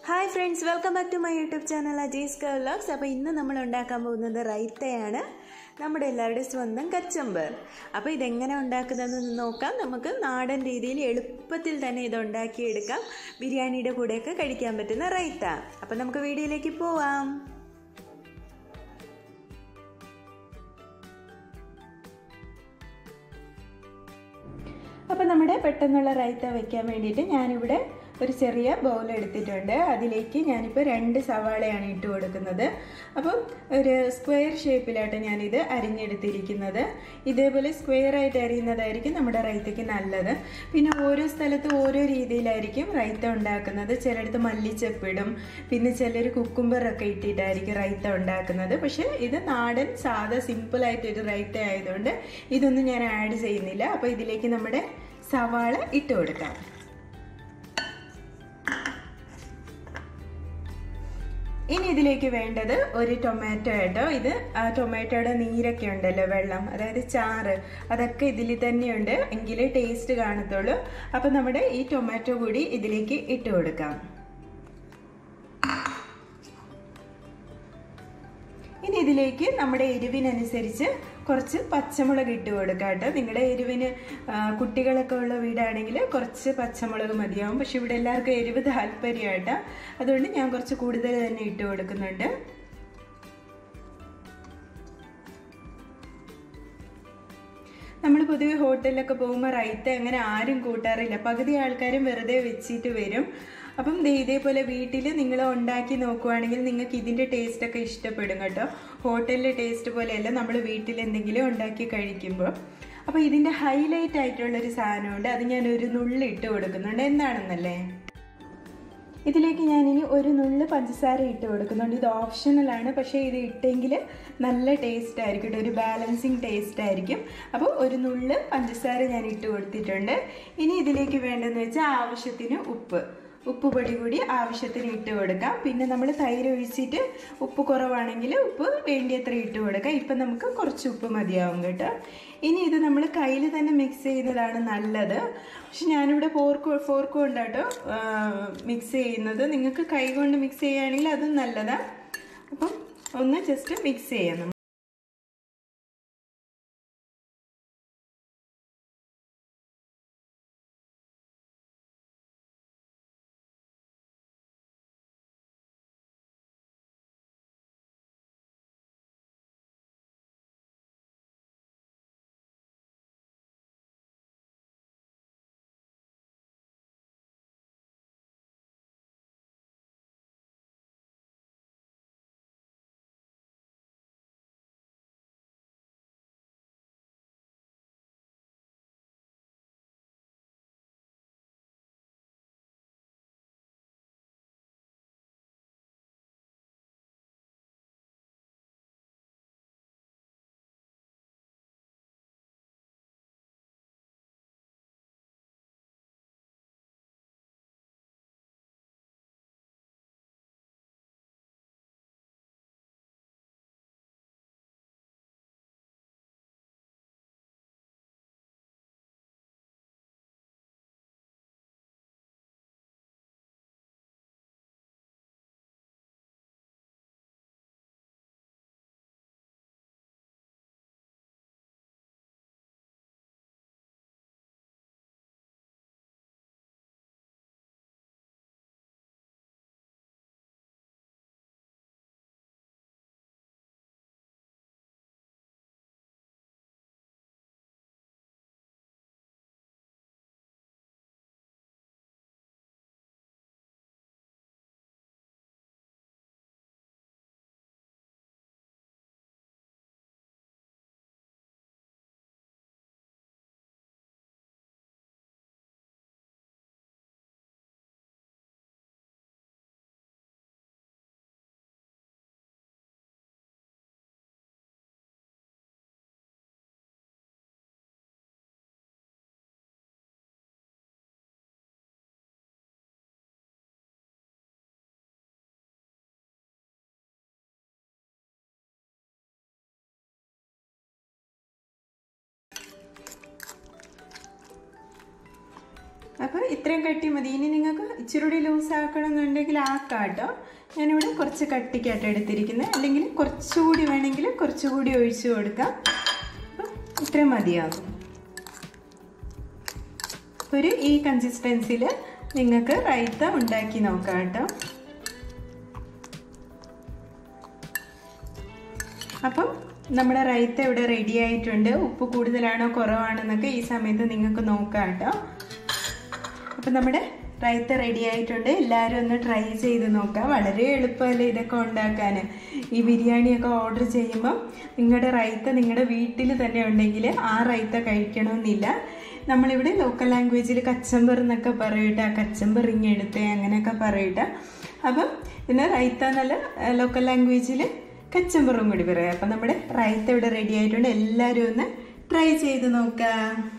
Hi friends, welcome back to my YouTube channel Ajay's Vlogs. അപ്പോൾ ഇന്ന് നമ്മൾ ഉണ്ടാക്കാൻ പോകുന്നത് റൈത്തയാണ്. നമ്മുടെ എല്ലാവരുടെയും സ്വന്തം കച്ചമ്പർ. അപ്പോൾ ഇതെങ്ങനെ ഉണ്ടാക്കുന്നതെന്ന് നോക്കാം. നമുക്ക് നാടൻ രീതിയിൽ എളുപ്പത്തിൽ തന്നെ ഇത് ഉണ്ടാക്കിയെടുക്കാം. ബിരിയാണിയുടെ കൂടെയൊക്കെ കഴിക്കാൻ പറ്റുന്ന റൈത്ത. അപ്പോൾ നമുക്ക് വീഡിയോയിലേക്ക് പോവാം. അപ്പോൾ നമ്മുടെ പെട്ടെന്നുള്ള റൈത്ത വെക്കാൻ വേണ്ടിയിട്ട് ഞാനിവിടെ ഒരു ചെറിയ ബൗൾ എടുത്തിട്ടുണ്ട്. അതിലേക്ക് ഞാനിപ്പോൾ 2 സവാളയാണ് ഇട്ട് കൊടുക്കുന്നത്. അപ്പം ഒരു സ്ക്വയർ ഷേപ്പിലായിട്ട് ഞാനിത് അരിഞ്ഞെടുത്തിരിക്കുന്നത്. ഇതേപോലെ സ്ക്വയർ ആയിട്ട് അരിയുന്നതായിരിക്കും നമ്മുടെ റൈത്തയ്ക്ക് നല്ലത്. പിന്നെ ഓരോ സ്ഥലത്ത് ഓരോ രീതിയിലായിരിക്കും റൈത്ത ഉണ്ടാക്കുന്നത്. ചിലയിടത്ത് മല്ലിച്ചപ്പിടും, പിന്നെ ചിലർ കുക്കുംബറൊക്കെ ഇട്ടിട്ടായിരിക്കും റൈത്ത ഉണ്ടാക്കുന്നത്. പക്ഷേ ഇത് നാടൻ സാധാ സിമ്പിളായിട്ടൊരു റൈത്ത ആയതുകൊണ്ട് ഇതൊന്നും ഞാൻ ആഡ് ചെയ്യുന്നില്ല. അപ്പോൾ ഇതിലേക്ക് നമ്മുടെ സവാള ഇട്ട് കൊടുക്കാം. ഇനി ഇതിലേക്ക് വേണ്ടത് ഒരു ടൊമാറ്റോ കേട്ടോ. ഇത് ആ ടൊമാറ്റോയുടെ നീരൊക്കെ ഉണ്ടല്ലോ, വെള്ളം, അതായത് ചാറ്, അതൊക്കെ ഇതിൽ തന്നെയുണ്ട്, എങ്കിലേ ടേസ്റ്റ് കാണത്തുള്ളൂ. അപ്പം നമ്മുടെ ഈ ടൊമാറ്റോ കൂടി ഇതിലേക്ക് ഇട്ട് കൊടുക്കാം. ഇനി ഇതിലേക്ക് നമ്മുടെ എരിവിനനുസരിച്ച് കുറച്ച് പച്ചമുളക് ഇട്ട് കൊടുക്കാം കേട്ടോ. നിങ്ങളുടെ എരിവിന് കുട്ടികളൊക്കെ ഉള്ള വീടാണെങ്കിൽ കുറച്ച് പച്ചമുളക് മതിയാവും. പക്ഷെ ഇവിടെ എല്ലാവർക്കും എരിവ് താല്പര്യമായിട്ടാ, അതുകൊണ്ട് ഞാൻ കുറച്ച് കൂടുതൽ തന്നെ ഇട്ട് കൊടുക്കുന്നുണ്ട്. നമ്മൾ പൊതുവെ ഹോട്ടലിലൊക്കെ പോകുമ്പോൾ റൈത്ത അങ്ങനെ ആരും കൂട്ടാറില്ല. പകുതി ആൾക്കാരും വെറുതെ വെച്ചിട്ട് വരും. അപ്പം ഇതേപോലെ വീട്ടിൽ നിങ്ങൾ ഉണ്ടാക്കി നോക്കുവാണെങ്കിൽ നിങ്ങൾക്ക് ഇതിൻ്റെ ടേസ്റ്റൊക്കെ ഇഷ്ടപ്പെടും കേട്ടോ. ഹോട്ടലിലെ ടേസ്റ്റ് പോലെയല്ല നമ്മൾ വീട്ടിൽ എന്തെങ്കിലും ഉണ്ടാക്കി കഴിക്കുമ്പോൾ. അപ്പോൾ ഇതിൻ്റെ ഹൈലൈറ്റ് ആയിട്ടുള്ളൊരു സാധനമുണ്ട്, അത് ഞാൻ ഒരു നുള്ളി ഇട്ട് കൊടുക്കുന്നുണ്ട്. എന്താണെന്നല്ലേ, ഇതിലേക്ക് ഞാനിനി ഒരു നുള്ളി പഞ്ചസാര ഇട്ട് കൊടുക്കുന്നുണ്ട്. ഇത് ഓപ്ഷണലാണ്, പക്ഷേ ഇത് ഇട്ടെങ്കിൽ നല്ല ടേസ്റ്റ് ആയിരിക്കും, ഒരു ബാലൻസിങ് ടേസ്റ്റ് ആയിരിക്കും. അപ്പോൾ ഒരു നുള്ളി പഞ്ചസാര ഞാൻ ഇട്ട് കൊടുത്തിട്ടുണ്ട്. ഇനി ഇതിലേക്ക് വേണ്ടതെന്ന് വെച്ചാൽ ആവശ്യത്തിന് ഉപ്പുപൊടി കൂടി ആവശ്യത്തിന് ഇട്ട് കൊടുക്കാം. പിന്നെ നമ്മൾ തൈര് ഒഴിച്ചിട്ട് ഉപ്പ് കുറവാണെങ്കിൽ ഉപ്പ് വേണ്ടിയത്ര ഇട്ട് കൊടുക്കാം. ഇപ്പം നമുക്ക് കുറച്ച് ഉപ്പ് മതിയാവും കേട്ടോ. ഇനി ഇത് നമ്മൾ കയ്യിൽ തന്നെ മിക്സ് ചെയ്യുന്നതാണ് നല്ലത്. പക്ഷെ ഞാനിവിടെ ഫോർക്ക് കൊണ്ടാട്ടോ മിക്സ് ചെയ്യുന്നത്. നിങ്ങൾക്ക് കൈ കൊണ്ട് മിക്സ് ചെയ്യുകയാണെങ്കിൽ അതും നല്ലതാണ്. അപ്പം ഒന്ന് ജസ്റ്റ് മിക്സ് ചെയ്യാം. അപ്പോൾ ഇത്രയും കട്ടി മതി. ഇനി നിങ്ങൾക്ക് ഇച്ചിരി കൂടി ലൂസ് ആക്കണമെന്നുണ്ടെങ്കിൽ ആക്കാം കേട്ടോ. ഞാനിവിടെ കുറച്ച് കട്ടിക്കായിട്ട് എടുത്തിരിക്കുന്നത്. അല്ലെങ്കിൽ കുറച്ചുകൂടി വേണമെങ്കിൽ കുറച്ചുകൂടി ഒഴിച്ചു കൊടുക്കാം. അപ്പം ഇത്രയും മതിയാകും. ഈ കൺസിസ്റ്റൻസിയിൽ നിങ്ങൾക്ക് റൈത്ത ഉണ്ടാക്കി നോക്കാം കേട്ടോ. അപ്പം നമ്മുടെ റൈത്ത ഇവിടെ റെഡി ആയിട്ടുണ്ട്. ഉപ്പ് കൂടുതലാണോ കുറവാണെന്നൊക്കെ ഈ സമയത്ത് നിങ്ങൾക്ക് നോക്കാം കേട്ടോ. അപ്പം നമ്മുടെ റൈത്ത റെഡി ആയിട്ടുണ്ട്. എല്ലാവരും ഒന്ന് ട്രൈ ചെയ്ത് നോക്കാം. വളരെ എളുപ്പമല്ലേ ഇതൊക്കെ ഉണ്ടാക്കാൻ. ഈ ബിരിയാണിയൊക്കെ ഓർഡർ ചെയ്യുമ്പം നിങ്ങളുടെ റൈത്ത നിങ്ങളുടെ വീട്ടിൽ തന്നെ ഉണ്ടെങ്കിൽ ആ റൈത്ത കഴിക്കണമെന്നില്ല. നമ്മളിവിടെ ലോക്കൽ ലാംഗ്വേജിൽ കച്ചമ്പർ എന്നൊക്കെ പറയട്ടെ, കച്ചമ്പർ ഇങ്ങെടുത്തേ അങ്ങനെയൊക്കെ പറയട്ടെ. അപ്പം പിന്നെ റൈത്ത എന്നല്ല ലോക്കൽ ലാംഗ്വേജിൽ കച്ചമ്പറും കൂടി പറയാം. അപ്പം നമ്മുടെ റൈത്ത ഇവിടെ റെഡി ആയിട്ടുണ്ട്. എല്ലാവരും ഒന്ന് ട്രൈ ചെയ്ത് നോക്കാം.